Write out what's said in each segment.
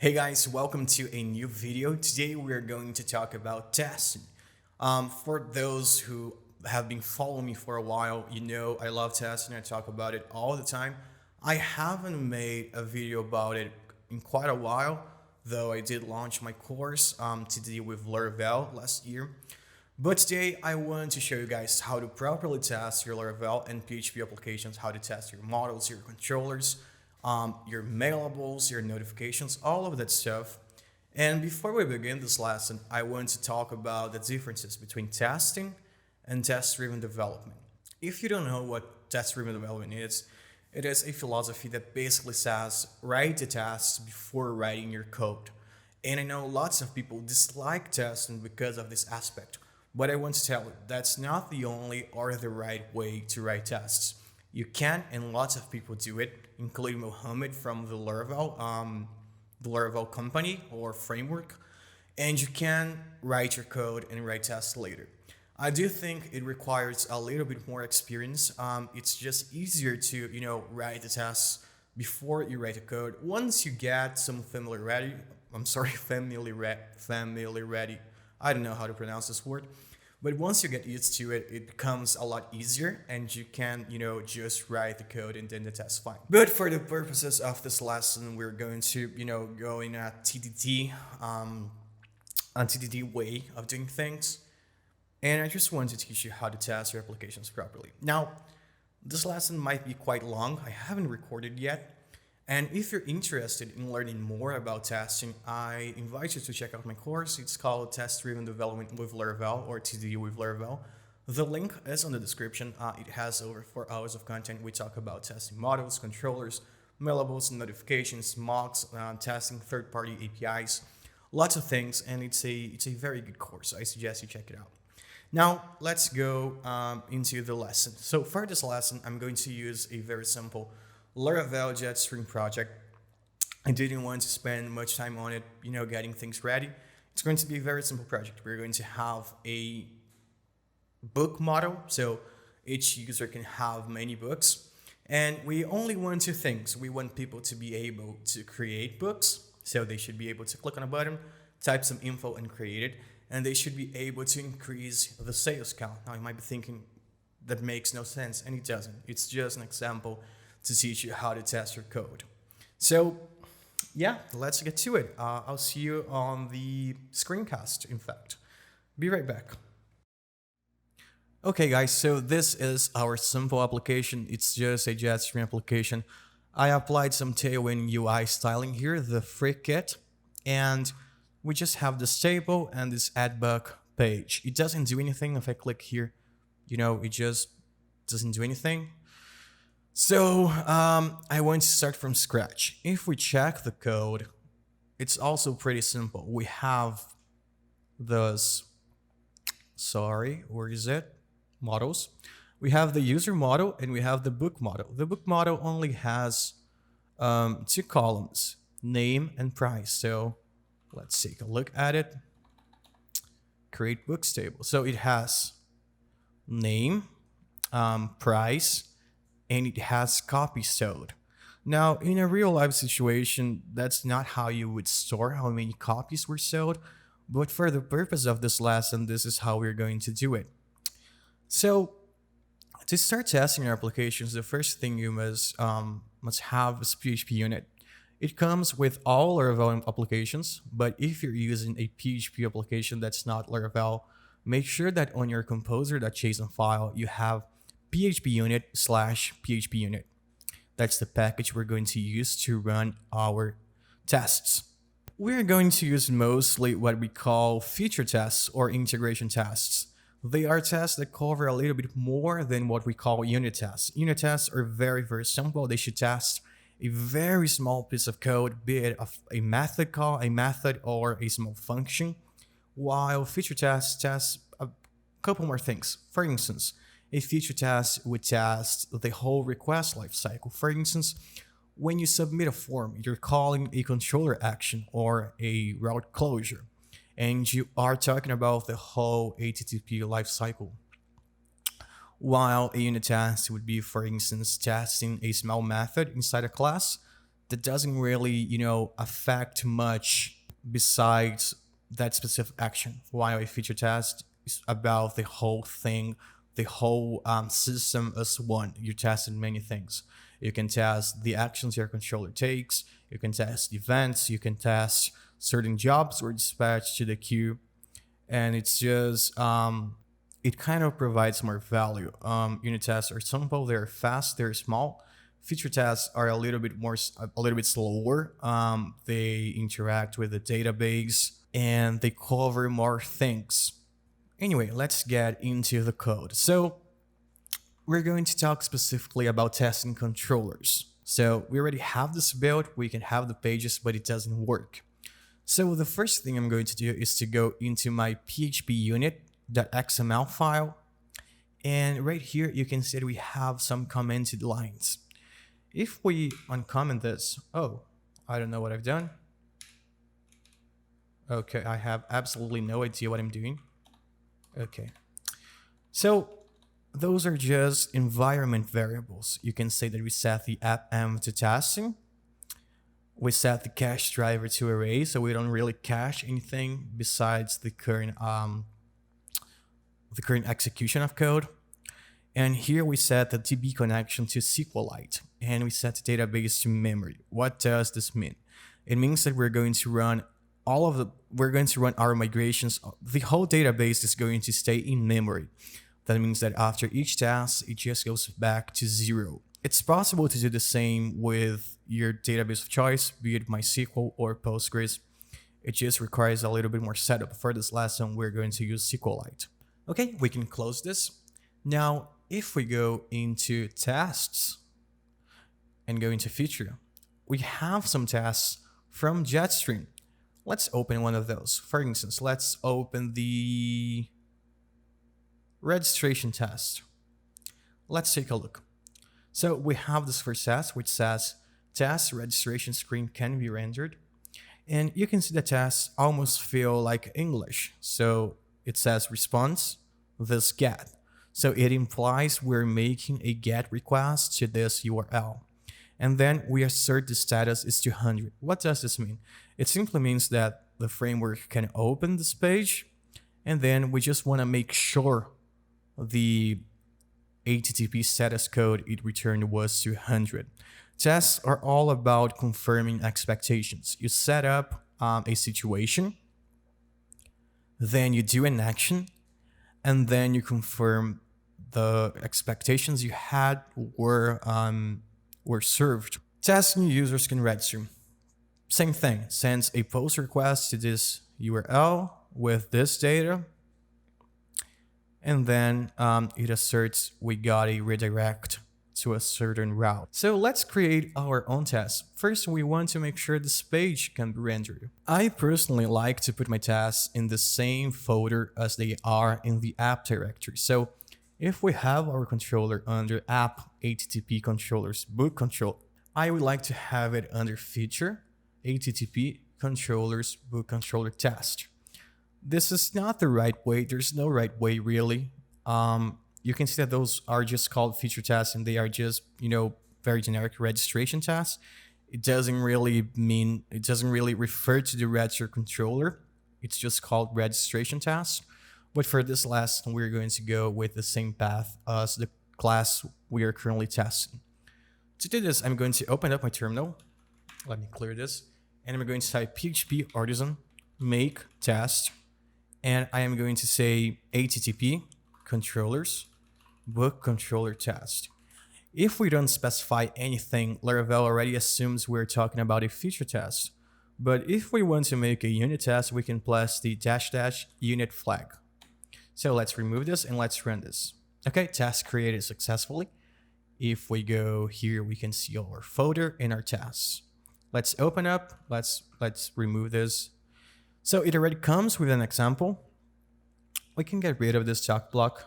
Hey guys, welcome to a new video. Today we're going to talk about testing. For those who have been following me for a while, you know I love testing. I talk about it all the time. I haven't made a video about it in quite a while, though I did launch my course to deal with Laravel last year. But today I want to show you guys how to properly test your Laravel and PHP applications, how to test your models, your controllers, your mailables, your notifications, all of that stuff. And before we begin this lesson, I want to talk about the differences between testing and test-driven development. If you don't know what test-driven development is, it is a philosophy that basically says write the tests before writing your code. And I know lots of people dislike testing because of this aspect, but I want to tell you that's not the only or the right way to write tests. You can, and lots of people do it, including Mohammed from the Laravel company or framework, and you can write your code and write tests later. I do think it requires a little bit more experience. It's just easier to write the tests before you write the code. Once you get some familiarity, familiarity. I don't know how to pronounce this word. But once you get used to it, it becomes a lot easier and you can, just write the code and then the test fine. But for the purposes of this lesson, we're going to, go in a TDD way of doing things. And I just want to teach you how to test your applications properly. Now, this lesson might be quite long. I haven't recorded yet. And if you're interested in learning more about testing, I invite you to check out my course. It's called Test-Driven Development with Laravel, or TDD with Laravel. The link is on the description. It has over 4 hours of content. We talk about testing models, controllers, mailables, notifications, mocks, testing third-party APIs, lots of things, and it's a very good course. I suggest you check it out. Now, let's go into the lesson. So for this lesson, I'm going to use a very simple Laravel Jetstream project. I didn't want to spend much time on it, getting things ready. It's going to be a very simple project. We're going to have a book model, so each user can have many books. And we only want two things. We want people to be able to create books, so they should be able to click on a button, type some info and create it, and they should be able to increase the sales count. Now you might be thinking that makes no sense, and it doesn't. It's just an example to teach you how to test your code. So yeah, let's get to it. I'll see you on the screencast, in fact. Be right back. Okay guys, so this is our simple application. It's just a Jetstream application. I applied some Tailwind UI styling here, the free kit, and we just have this table and this add bug page. It doesn't do anything. If I click here, it just doesn't do anything. So I want to start from scratch. If we check the code, it's also pretty simple. We have those, where is it? Models. We have the user model and we have the book model. The book model only has two columns, name and price. So let's take a look at it. Create books table. So it has name, price, and it has copies sold. Now, in a real life situation, that's not how you would store how many copies were sold, but for the purpose of this lesson, this is how we're going to do it. So, to start testing your applications, the first thing you must have is Phpunit. It comes with all Laravel applications, but if you're using a PHP application that's not Laravel, make sure that on your composer.json file, you have phpunit/phpunit. That's the package we're going to use to run our tests. We're going to use mostly what we call feature tests or integration tests. They are tests that cover a little bit more than what we call unit tests. Unit tests are very, very simple. They should test a very small piece of code, be it a method call, a method, or a small function, while feature tests test a couple more things. For instance, a feature test would test the whole request lifecycle. For instance, when you submit a form, you're calling a controller action or a route closure, and you are talking about the whole HTTP lifecycle. While a unit test would be, for instance, testing a small method inside a class that doesn't really, affect much besides that specific action. While a feature test is about the whole thing, the whole system as one. You're testing many things. You can test the actions your controller takes. You can test events. You can test certain jobs or dispatched to the queue. And it's just, it kind of provides more value. Unit tests are simple, they're fast, they're small. Feature tests are a little bit slower. They interact with the database and they cover more things. Anyway, let's get into the code. So we're going to talk specifically about testing controllers. So we already have this built, we can have the pages, but it doesn't work. So the first thing I'm going to do is to go into my phpunit.xml file. And right here, you can see that we have some commented lines. If we uncomment this, oh, I don't know what I've done. Okay, I have absolutely no idea what I'm doing. Okay. So those are just environment variables. You can say that we set the app-env to testing. We set the cache driver to array, so we don't really cache anything besides the current execution of code. And here we set the DB connection to SQLite, and we set the database to memory. What does this mean? It means that we're going to run our migrations. The whole database is going to stay in memory. That means that after each task, it just goes back to 0. It's possible to do the same with your database of choice, be it MySQL or Postgres. It just requires a little bit more setup. For this lesson, we're going to use SQLite. Okay, we can close this. Now, if we go into tests and go into feature, we have some tests from Jetstream. Let's open one of those. For instance, let's open the registration test. Let's take a look. So we have this first test, which says test registration screen can be rendered. And you can see the tests almost feel like English. So it says response, this get. So it implies we're making a get request to this URL. And then we assert the status is 200. What does this mean? It simply means that the framework can open this page, and then we just want to make sure the HTTP status code it returned was 200. Tests are all about confirming expectations. You set up a situation, then you do an action, and then you confirm the expectations you had were served. Tests new users can register. Same thing, sends a post request to this URL with this data, and then it asserts we got a redirect to a certain route. So let's create our own test. First, we want to make sure this page can be rendered. I personally like to put my tests in the same folder as they are in the app directory. So if we have our controller under app HTTP controllers book control, I would like to have it under feature HTTP controllers book controller test. This is not the right way. There's no right way really. You can see that those are just called feature tests and they are just, very generic registration tests. It doesn't really refer to the register controller. It's just called registration tests. But for this lesson, we're going to go with the same path as the class we are currently testing. To do this, I'm going to open up my terminal. Let me clear this. And I'm going to type PHP artisan make test. And I am going to say HTTP controllers book controller test. If we don't specify anything, Laravel already assumes we're talking about a feature test. But if we want to make a unit test, we can plus the -- unit flag. So let's remove this and let's run this. Okay, test created successfully. If we go here, we can see our folder and our tests. Let's open up, let's remove this. So it already comes with an example. We can get rid of this talk block.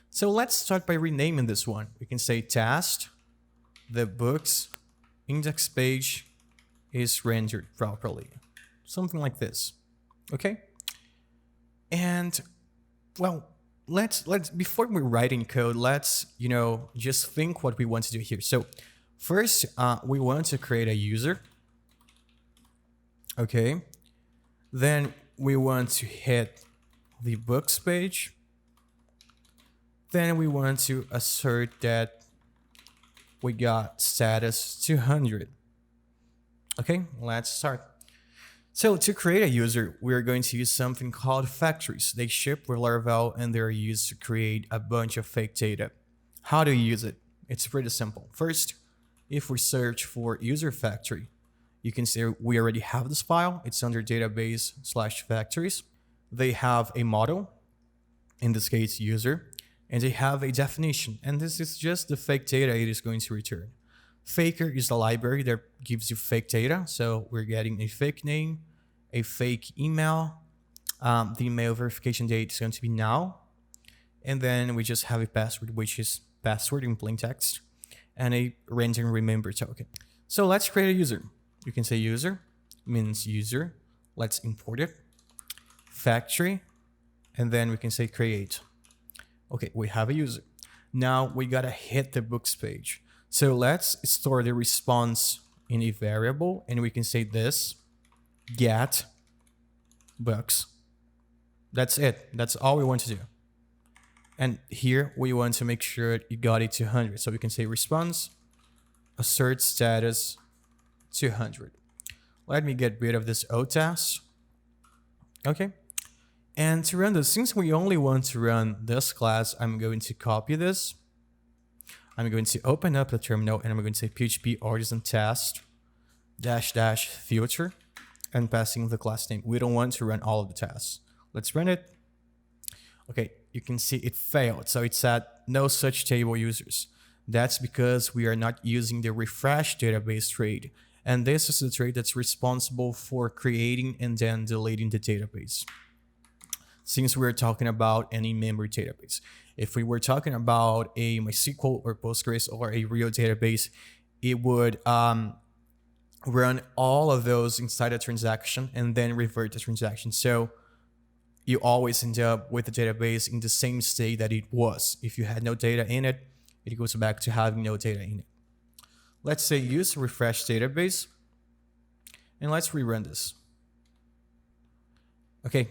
So let's start by renaming this one. We can say test, the books index page is rendered properly. Something like this, okay? And well, let's before we write in code, let's, just think what we want to do here. So First, we want to create a user. Okay. Then we want to hit the books page. Then we want to assert that we got status 200. Okay, let's start. So to create a user, we're going to use something called factories. They ship with Laravel and they're used to create a bunch of fake data. How do you use it? It's pretty simple. First, if we search for user factory, you can see we already have this file. It's under database/factories. They have a model, in this case user, and they have a definition. And this is just the fake data it is going to return. Faker is the library that gives you fake data. So we're getting a fake name, a fake email. The email verification date is going to be now. And then we just have a password, which is password in plain text, and a random remember token. So let's create a user. You can say user means user. Let's import it. Factory. And then we can say create. Okay, we have a user. Now we gotta hit the books page. So let's store the response in a variable, and we can say this get books. That's it. That's all we want to do. And here we want to make sure you got it to 100. So we can say response assert status 200. Let me get rid of this O test. Okay. And to run this, since we only want to run this class, I'm going to copy this. I'm going to open up the terminal and I'm going to say PHP artisan test -- filter and passing the class name. We don't want to run all of the tests. Let's run it. Okay, you can see it failed. So it said no such table users. That's because we are not using the refresh database trait. And this is the trait that's responsible for creating and then deleting the database. Since we're talking about any memory database. If we were talking about a MySQL or Postgres or a real database, it would run all of those inside a transaction and then revert the transaction. So you always end up with the database in the same state that it was. If you had no data in it, it goes back to having no data in it. Let's say use refresh database, and let's rerun this. Okay,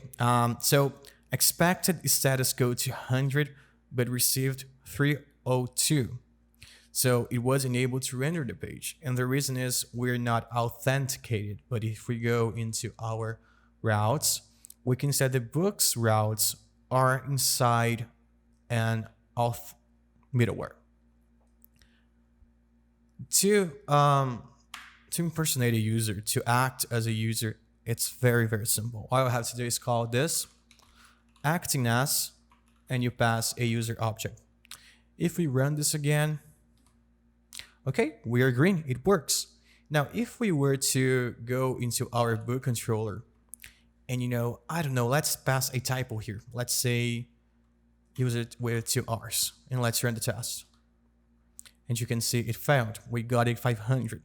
so expected status go to 100, but received 302. So it wasn't able to render the page. And the reason is we're not authenticated. But if we go into our routes, we can set the books routes are inside an auth middleware. To impersonate a user, to act as a user, it's very, very simple. All I have to do is call this acting as, and you pass a user object. If we run this again, okay, we are green, it works. Now, if we were to go into our book controller and, I don't know, let's pass a typo here. Let's say use it with 2 R's and let's run the test. And you can see it failed. We got it 500.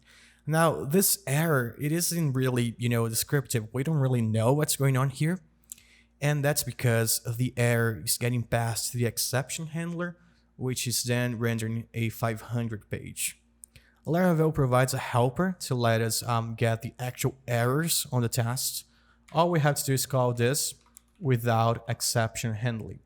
Now, this error, it isn't really, descriptive. We don't really know what's going on here. And that's because the error is getting passed to the exception handler, which is then rendering a 500 page. Laravel provides a helper to let us get the actual errors on the test. All we have to do is call this without exception handling.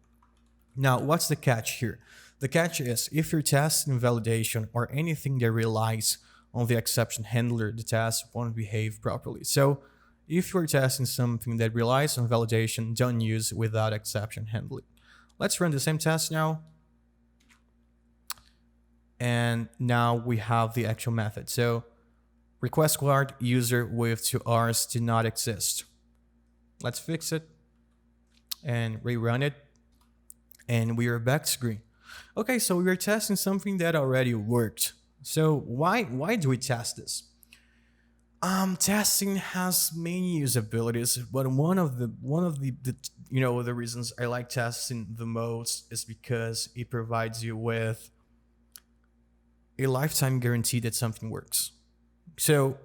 Now, what's the catch here? The catch is if your test invalidation or anything that relies on the exception handler, the test won't behave properly. So if you're testing something that relies on validation, don't use without exception handling. Let's run the same test now. And now we have the actual method. So request guard user with 2 R's did not exist. Let's fix it and rerun it. And we are back to green. Okay, so we are testing something that already worked. So why do we test this? Testing has many usabilities, but one of the the reasons I like testing the most is because it provides you with a lifetime guarantee that something works. So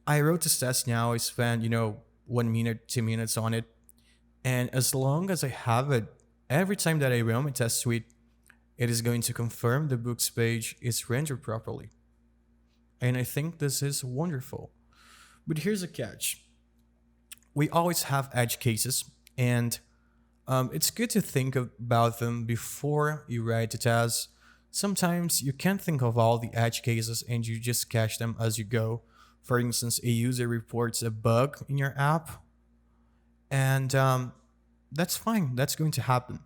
I wrote this test now. I spent 1 minute, 2 minutes on it, and as long as I have it, every time that I run my test suite, it is going to confirm the books page is rendered properly. And I think this is wonderful. But here's a catch. We always have edge cases, and it's good to think about them before you write the test. Sometimes you can't think of all the edge cases and you just catch them as you go. For instance, a user reports a bug in your app, and that's fine. That's going to happen.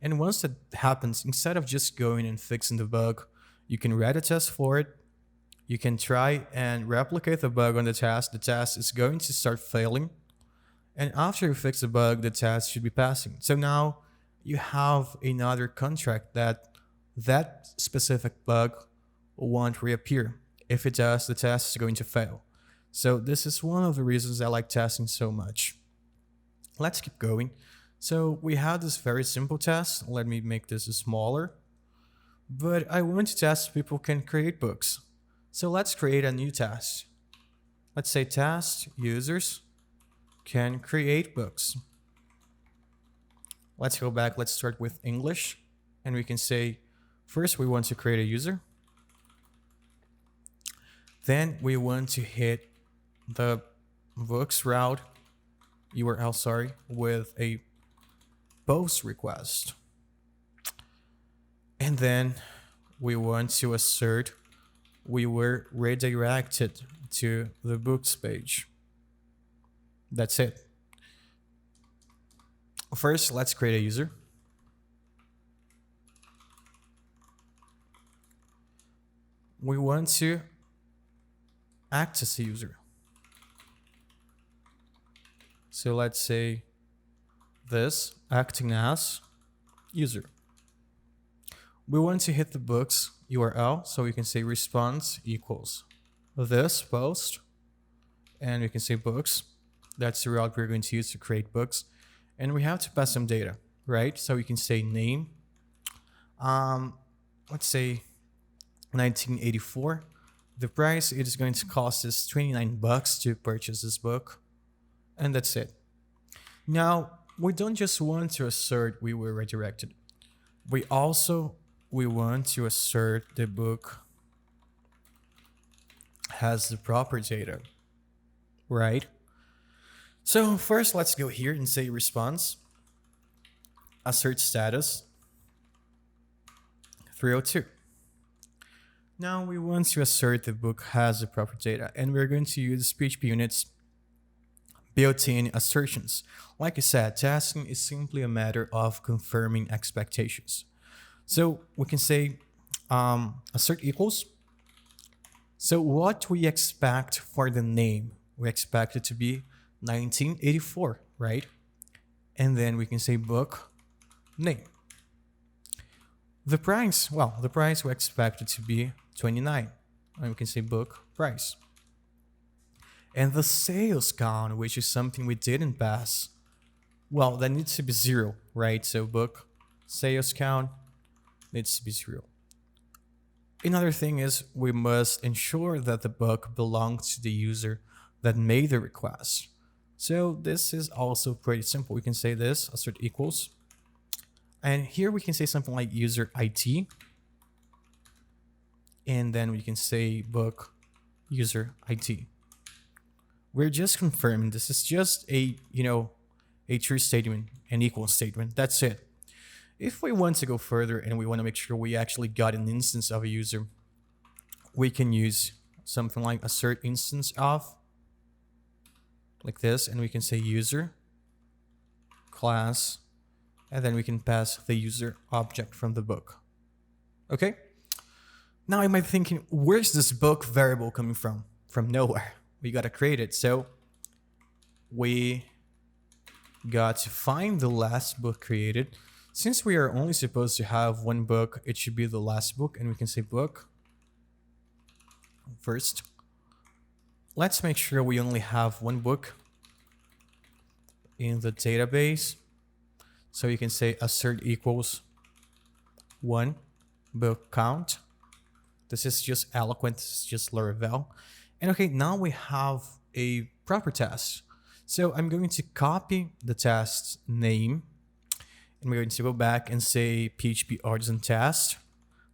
And once that happens, instead of just going and fixing the bug, you can write a test for it. You can try and replicate the bug on the test. The test is going to start failing. And after you fix the bug, the test should be passing. So now you have another contract that that specific bug won't reappear. If it does, the test is going to fail. So this is one of the reasons I like testing so much. Let's keep going. So we have this very simple test. Let me make this smaller. But I want to test if people can create books. So let's create a new test. Let's say test users can create books. Let's go back. Let's start with English. And we can say, first we want to create a user. Then we want to hit the books route URL, with a post request. And then we want to assert we were redirected to the books page. That's it. First, let's create a user. We want to access a user. So let's say this, acting as user. We want to hit the books URL, so we can say response equals this post, and we can say books. That's the route we're going to use to create books. And we have to pass some data, right? So we can say name, let's say 1984. The price it is going to cost us $29 to purchase this book. And that's it. Now, we don't just want to assert we were redirected. We want to assert the book has the proper data, right? So first, let's go here and say response, assert status 302. Now we want to assert the book has the proper data, and we're going to use Phpunit's built-in assertions. Like I said, testing is simply a matter of confirming expectations. So we can say assert equals. So what we expect for the name, we expect it to be 1984, right? And then we can say book name. The price, the price we expect it to be 29. And we can say book price. And the sales count, which is something we didn't pass, that needs to be 0, right? So book sales count needs to be 0. Another thing is we must ensure that the book belongs to the user that made the request. So this is also pretty simple. We can say this, assert equals. And here we can say something like user ID. And then we can say book user ID. We're just confirming this is just a true statement, an equal statement. That's it. If we want to go further and we want to make sure we actually got an instance of a user, we can use something like assert instance of, like this, and we can say user class, and then we can pass the user object from the book. Okay? Now you might be thinking, where's this book variable coming from? From nowhere. We got to create it. So we got to find the last book created. Since we are only supposed to have one book, it should be the last book, and we can say book first. Let's make sure we only have one book in the database. So you can say assert equals 1 book count. This is just eloquent, this is just Laravel. And okay, now we have a proper test. So I'm going to copy the test name, and we're going to go back and say PHP artisan test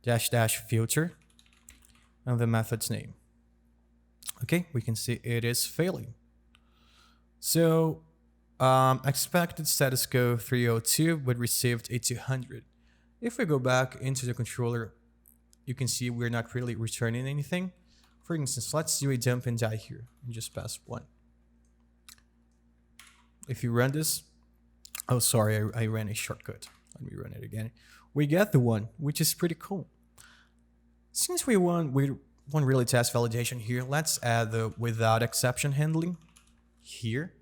-- filter and the method's name. Okay, we can see it is failing. So expected status code 302, but received a 200. If we go back into the controller, you can see we're not really returning anything. For instance, let's do a dump and die here and just pass 1. If you run this, oh sorry, I ran a shortcut. Let me run it again. We get the 1, which is pretty cool. Since we won't really test validation here, let's add the without exception handling here.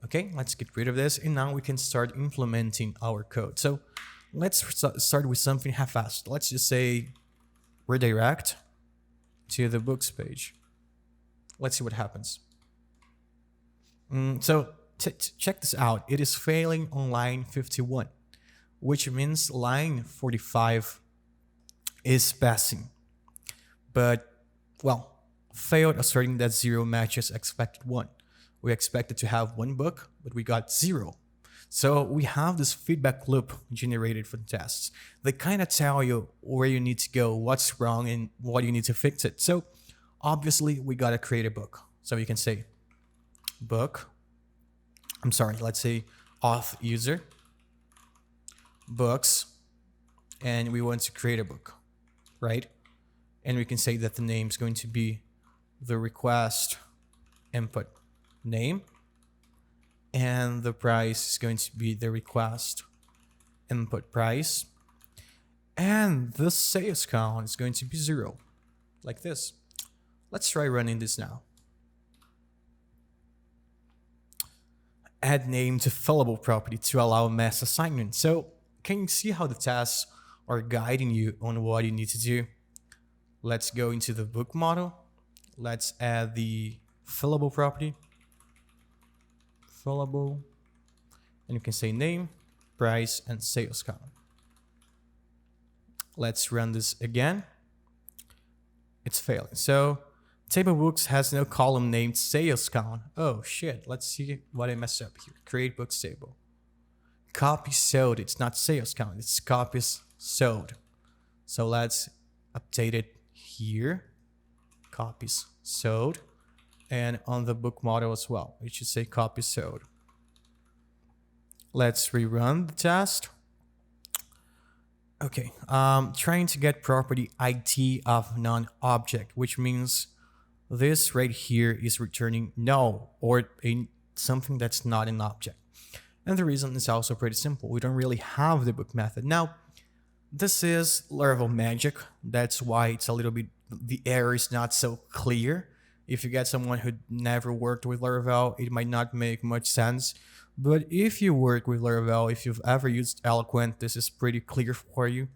Okay, let's get rid of this, and now we can start implementing our code. So let's start with something half-assed. Let's just say redirect to the books page. Let's see what happens. So check this out. It is failing on line 51, which means line 45 is passing. But, well, failed asserting that 0 matches expected 1. We expected to have 1 book, but we got 0. So we have this feedback loop generated for the tests. They kind of tell you where you need to go, what's wrong, and what you need to fix it. So obviously we got to create a book. So you can say book, let's say auth user, books, and we want to create a book, right? And we can say that the name is going to be the request input name, and the price is going to be the request input price, and the sales count is going to be 0, like this. Let's try running this now. Add name to fillable property to allow mass assignment. So can you see how the tasks are guiding you on what you need to do? Let's go into the book model. Let's add the fillable property. Fillable. And you can say name, price, and sales count. Let's run this again. It's failing. So table books has no column named sales count. Oh shit, let's see what I messed up here. Create books table. Copies sold, it's not sales count, it's copies sold. So let's update it here. Copies sold. And on the book model as well, it should say copies sold. Let's rerun the test. Okay, trying to get property ID of non-object, which means this right here is returning null or something that's not an object. And the reason is also pretty simple. We don't really have the book method. Now, this is Laravel magic. That's why it's a little bit, the error is not so clear. If you get someone who never worked with Laravel, it might not make much sense. But if you work with Laravel, if you've ever used Eloquent, this is pretty clear for you.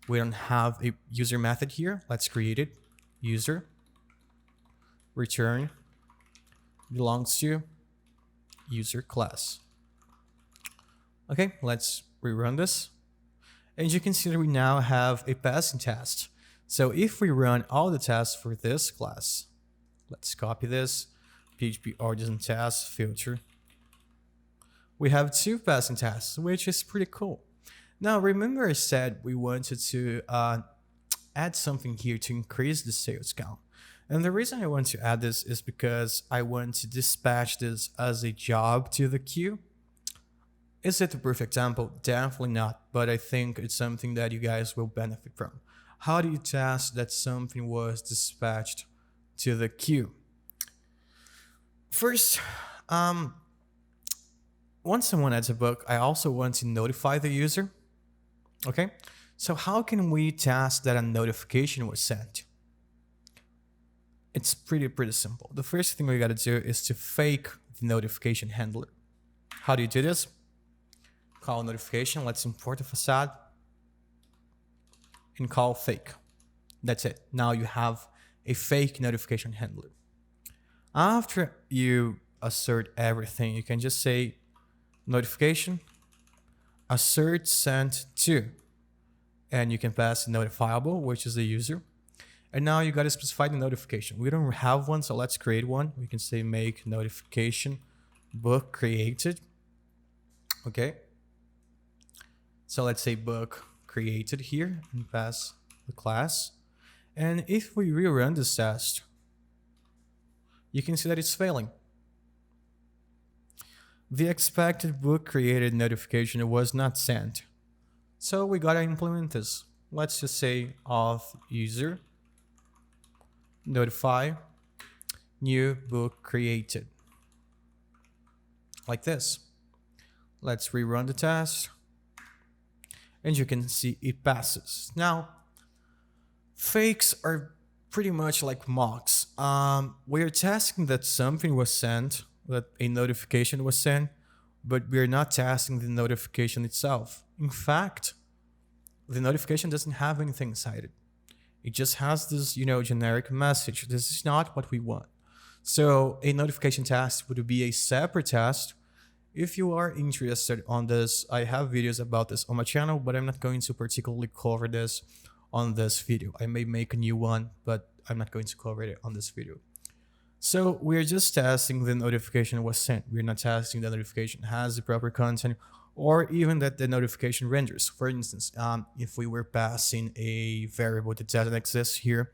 We don't have a user method here. Let's create it. User return belongs to user class. Okay, let's rerun this. And you can see that we now have a passing test. So if we run all the tests for this class, let's copy this, PHP artisan test filter. We have 2 passing tests, which is pretty cool. Now, remember I said we wanted to add something here to increase the sales count. And the reason I want to add this is because I want to dispatch this as a job to the queue. Is it the perfect example? Definitely not, but I think it's something that you guys will benefit from. How do you test that something was dispatched to the queue? First, once someone adds a book, I also want to notify the user. Okay, so how can we test that a notification was sent? It's pretty simple. The first thing we gotta do is to fake the notification handler. How do you do this? Call notification. Let's import the facade and call fake. That's it. Now you have a fake notification handler. After you assert everything, you can just say notification assert sent to, and you can pass notifiable, which is the user. And now you got to specify the notification. We don't have one, so let's create one. We can say make notification book created. Okay. So let's say book created here and pass the class. And if we rerun this test, you can see that it's failing. The expected book created notification was not sent. So we gotta implement this. Let's just say auth user notify new book created. Like this. Let's rerun the test. And you can see it passes. Now, fakes are pretty much like mocks. We're testing that something was sent, that a notification was sent, but we're not testing the notification itself. In fact, the notification doesn't have anything inside it. It just has this, generic message. This is not what we want. So a notification test would be a separate test. If you are interested on this, I have videos about this on my channel, but I'm not going to particularly cover this on this video. I may make a new one, but I'm not going to cover it on this video. So we're just testing the notification was sent. We're not testing the notification has the proper content or even that the notification renders. For instance, if we were passing a variable that doesn't exist here,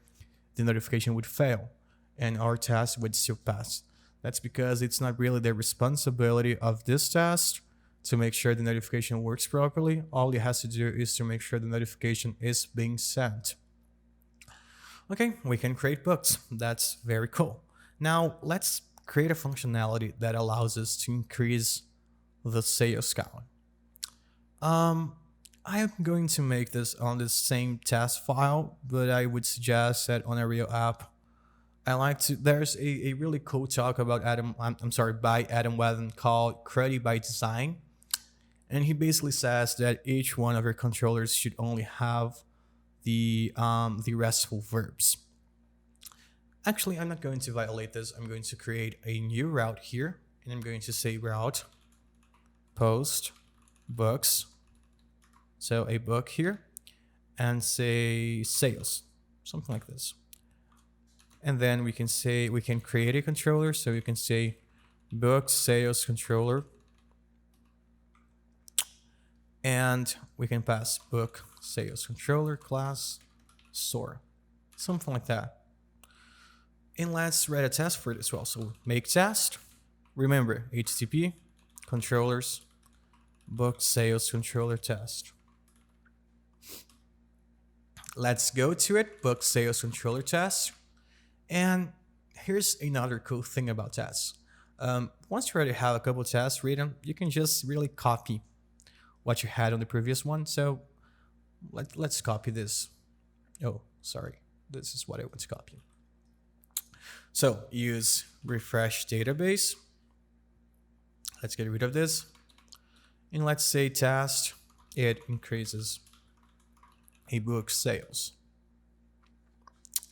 the notification would fail and our test would still pass. That's because it's not really the responsibility of this test to make sure the notification works properly. All it has to do is to make sure the notification is being sent. Okay, we can create books. That's very cool. Now let's create a functionality that allows us to increase the sales count. I am going to make this on the same test file, but I would suggest that on a real app. There's a really cool talk about by Adam Wetton called Cruddy by Design. And he basically says that each one of your controllers should only have the RESTful verbs. Actually, I'm not going to violate this. I'm going to create a new route here, and I'm going to say route post books. So a book here, and say sales, something like this. And then we can create a controller. So you can say book sales controller. And we can pass book sales controller class store, something like that. And let's write a test for it as well. So make test. Remember, HTTP controllers book sales controller test. Let's go to it, book sales controller test. And here's another cool thing about tests. Once you already have a couple of tests written, you can just really copy what you had on the previous one. So let's copy this. Oh, sorry. This is what I want to copy. So use refresh database. Let's get rid of this. And let's say test, it increases a book sales.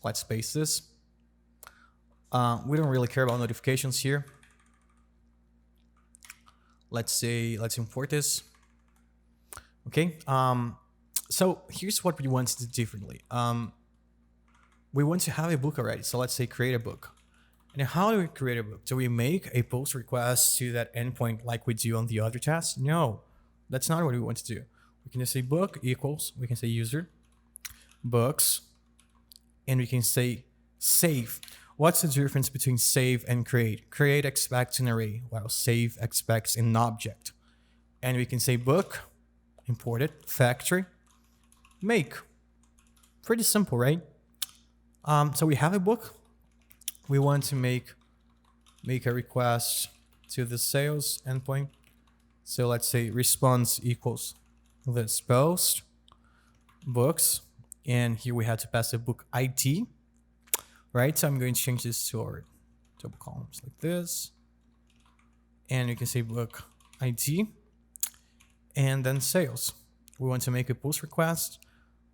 Let's paste this. We don't really care about notifications here. Let's import this. Okay. So here's what we want to do differently. We want to have a book already. So let's say create a book. And how do we create a book? Do we make a post request to that endpoint like we do on the other tasks? No, that's not what we want to do. We can just say book equals, we can say user, books, and we can say save. What's the difference between save and create? Create expects an array, while save expects an object. And we can say book, import it, factory, make. Pretty simple, right? So we have a book. We want to make a request to the sales endpoint. So let's say response equals this post books, and here we have to pass a book ID, right? So I'm going to change this to our double columns like this, and you can say book ID, and then sales. We want to make a post request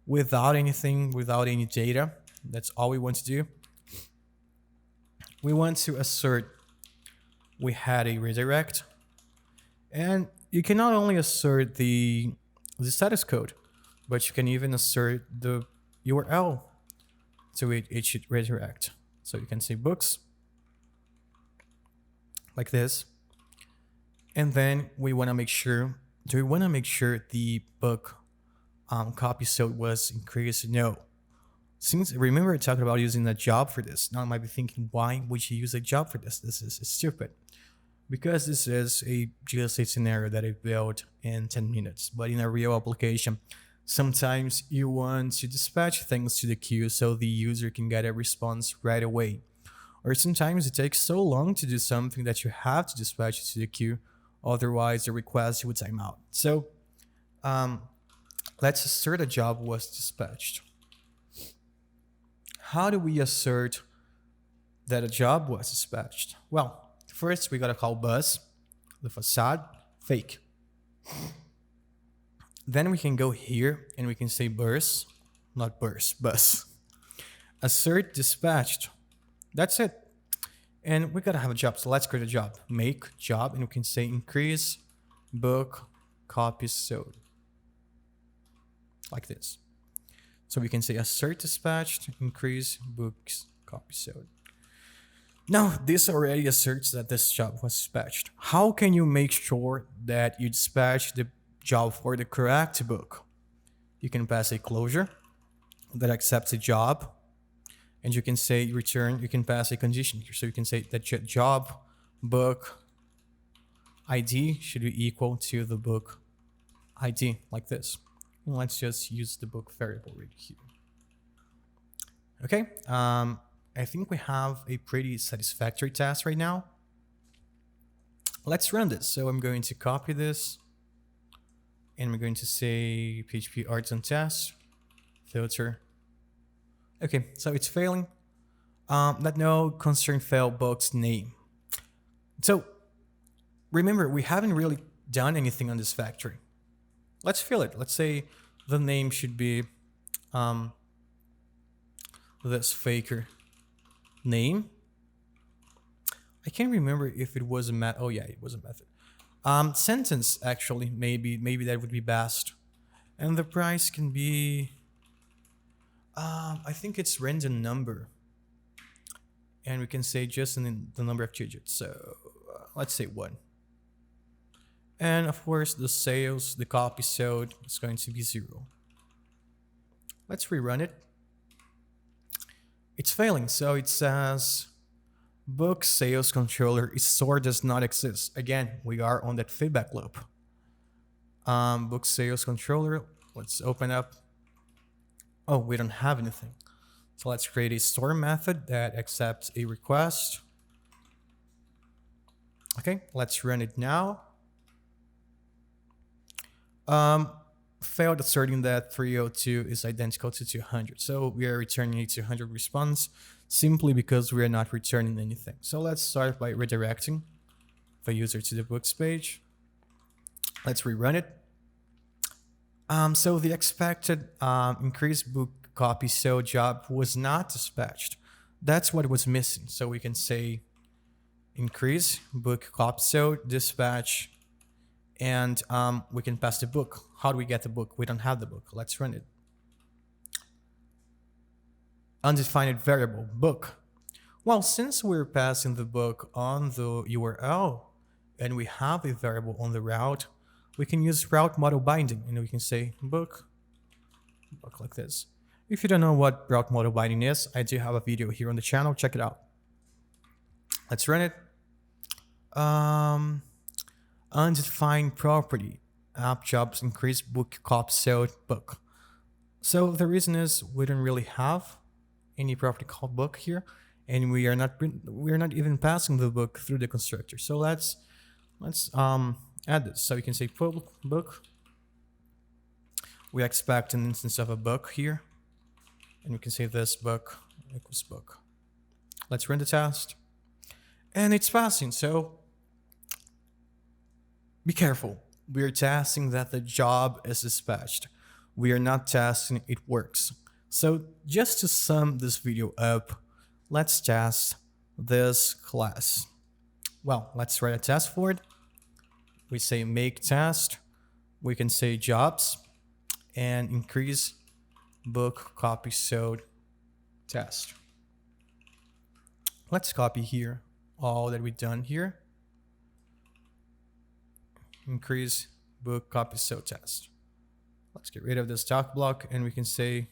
without anything, without any data. That's all we want to do. We want to assert we had a redirect, and you can not only assert the status code, but you can even assert the URL to it should redirect. So you can say books like this, and then we want to make sure, the book copy sold was increased? No. Since remember I talked about using a job for this. Now I might be thinking, why would you use a job for this? This is stupid. Because this is just a scenario that I built in 10 minutes. But in a real application, sometimes you want to dispatch things to the queue so the user can get a response right away. Or sometimes it takes so long to do something that you have to dispatch it to the queue. Otherwise, the request would time out. So um, let's assert a job was dispatched. How do we assert that a job was dispatched? Well, first we gotta call bus, the facade, fake. Then we can go here and we can say bus, not burst, bus. Assert dispatched. That's it. And we gotta have a job. So let's create a job. Make job, and we can say increase book copies sold. Like this. So we can say assert dispatched, increase books copies sold. Now, this already asserts that this job was dispatched. How can you make sure that you dispatch the job for the correct book? You can pass a closure that accepts a job, and you can say return, you can pass a condition here. So you can say that job book ID should be equal to the book ID, like this. And let's just use the book variable right here. Okay, I think we have a pretty satisfactory test right now. Let's run this. So I'm going to copy this, and we're going to say PHP artisan test, filter. Okay, so it's failing. Let no concern fail book's name. So remember, we haven't really done anything on this factory. Let's fill it. Let's say the name should be this faker name. I can't remember if it was a method. Oh yeah, it was a method. Sentence actually, maybe that would be best. And the price can be I think it's random number. And we can say just in the number of digits. So let's say 1. And of course, the sales, the copy sold is going to be 0. Let's rerun it. It's failing. So it says book sales controller store does not exist. Again, we are on that feedback loop. Book sales controller. Let's open up. Oh, we don't have anything. So let's create a store method that accepts a request. Okay, let's run it now. Failed asserting that 302 is identical to 200. So we are returning a 200 response simply because we are not returning anything. So let's start by redirecting the user to the books page. Let's rerun it. So the expected increased book copy sold job was not dispatched. That's what was missing. So we can say increase book copy sold dispatch, and we can pass the book. How do we get the book? We don't have the book. Let's run it. Undefined variable book. Well, since we're passing the book on the URL and we have a variable on the route, we can use route model binding, and we can say book like this. If you don't know what route model binding is, I do have a video here on the channel. Check it out. Let's run it. Undefined property. App jobs increase book copy sold book. So the reason is we don't really have any property called book here, and we are not even passing the book through the constructor. So let's add this. So we can say public book. We expect an instance of a book here, and we can say this book equals book. Let's run the test, and it's passing. So be careful. We are testing that the job is dispatched. We are not testing it works. So just to sum this video up, let's test this class. Well, let's write a test for it. We say make test. We can say jobs and increase book copy sold test. Let's copy here all that we've done here. Increase book copy sold test. Let's get rid of this talk block, and we can say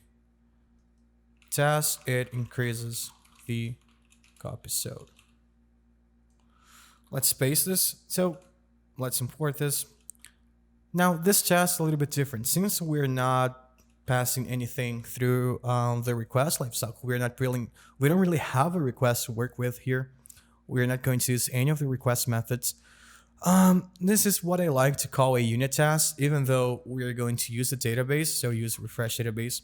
test, it increases the copy code. Let's paste this. So let's import this. Now this test is a little bit different. Since we're not passing anything through the request lifecycle, we don't really have a request to work with here. We're not going to use any of the request methods. This is what I like to call a unit test, even though we're going to use the database, so use refresh database.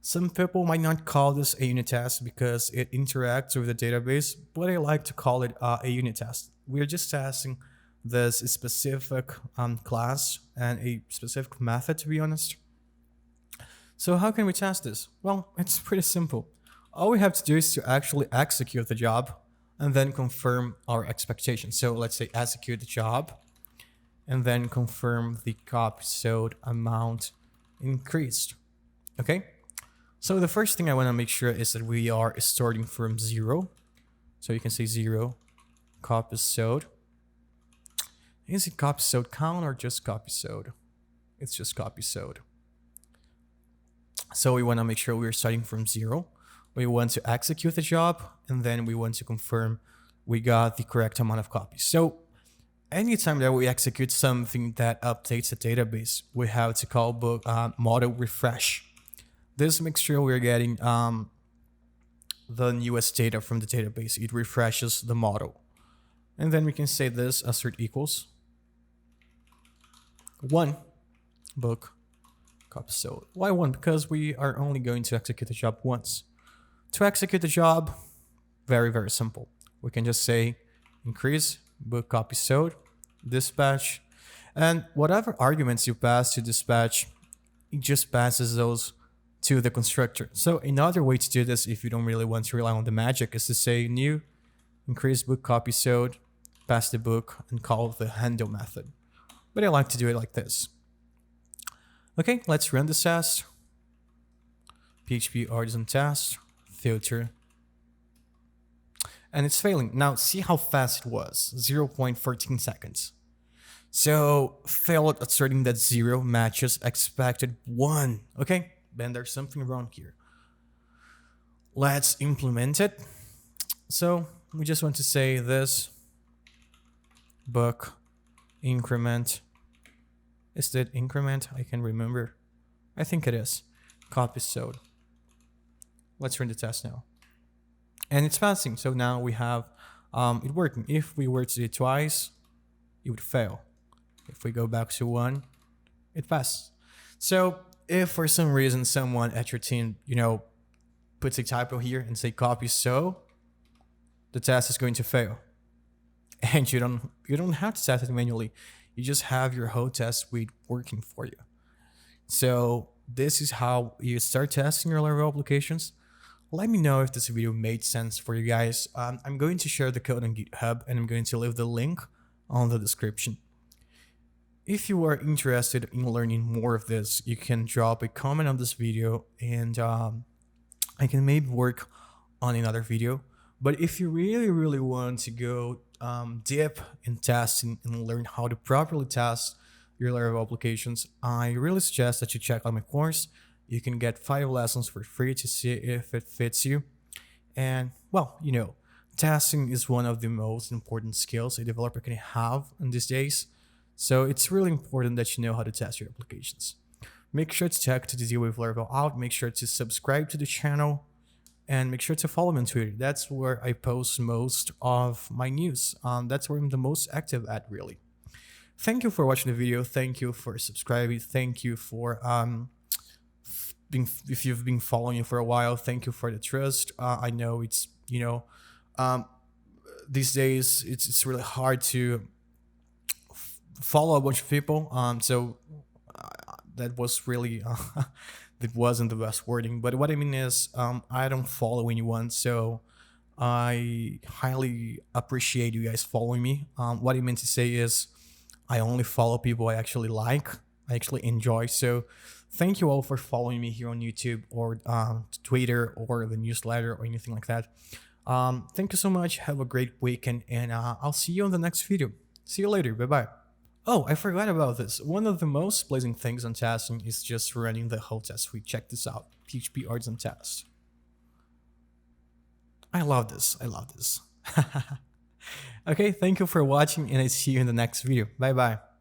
Some people might not call this a unit test because it interacts with the database, but I like to call it a unit test. We're just testing this specific class and a specific method, to be honest. So how can we test this? Well, it's pretty simple. All we have to do is to actually execute the job and then confirm our expectations. So let's say execute the job and then confirm the copy sold amount increased. Okay? So the first thing I want to make sure is that we are starting from 0. So you can say 0 copies sold. Is it copy sold count or just copy sold? It's just copy sold. So we want to make sure we're starting from 0. We want to execute the job and then we want to confirm we got the correct amount of copies. So anytime that we execute something that updates the database, we have to call model refresh. This makes sure we're getting the newest data from the database. It refreshes the model. And then we can say this assert equals 1 book copy sold. Why 1? Because we are only going to execute the job once. To execute the job, very, very simple. We can just say increase book copy sold, dispatch, and whatever arguments you pass to dispatch, it just passes those to the constructor. So another way to do this, if you don't really want to rely on the magic, is to say new increase book copy sold, pass the book, and call the handle method. But I like to do it like this. Okay, let's run this test. PHP artisan test, filter, and it's failing. Now see how fast it was, 0.14 seconds. So failed asserting that 0 matches expected 1. Okay, then there's something wrong here. Let's implement it. So we just want to say this book increment. Is that increment? I can remember. I think it is. Copy sold. Let's run the test now. And it's passing. So now we have it working. If we were to do it twice, it would fail. If we go back to 1, it passed. So if for some reason someone at your team, puts a typo here and say copy so, the test is going to fail. And you don't have to test it manually. You just have your whole test suite working for you. So this is how you start testing your Laravel applications. Let me know if this video made sense for you guys. I'm going to share the code on GitHub and I'm going to leave the link on the description. If you are interested in learning more of this, you can drop a comment on this video and I can maybe work on another video. But if you really want to go deep in testing and learn how to properly test your Laravel applications, I really suggest that you check out my course. You can get 5 lessons for free to see if it fits you. And well, testing is one of the most important skills a developer can have in these days. So it's really important that you know how to test your applications. Make sure to check to deal with Laravel out. Make sure to subscribe to the channel and make sure to follow me on Twitter. That's where I post most of my news. That's where I'm the most active at, really. Thank you for watching the video. Thank you for subscribing. Thank you for if you've been following me for a while. Thank you for the trust. I know it's these days it's really hard to follow a bunch of people. So that was really that wasn't the best wording, but what I mean is I don't follow anyone, so I highly appreciate you guys following me. What I meant to say is I only follow people I actually like, I actually enjoy. So thank you all for following me here on YouTube or Twitter or the newsletter or anything like that. Thank you so much. Have a great weekend, and I'll see you on the next video. See you later. Bye-bye. Oh, I forgot about this. One of the most pleasing things on testing is just running the whole test suite. Check this out. PHP artisan test. I love this. I love this. Okay, thank you for watching, and I see you in the next video. Bye bye.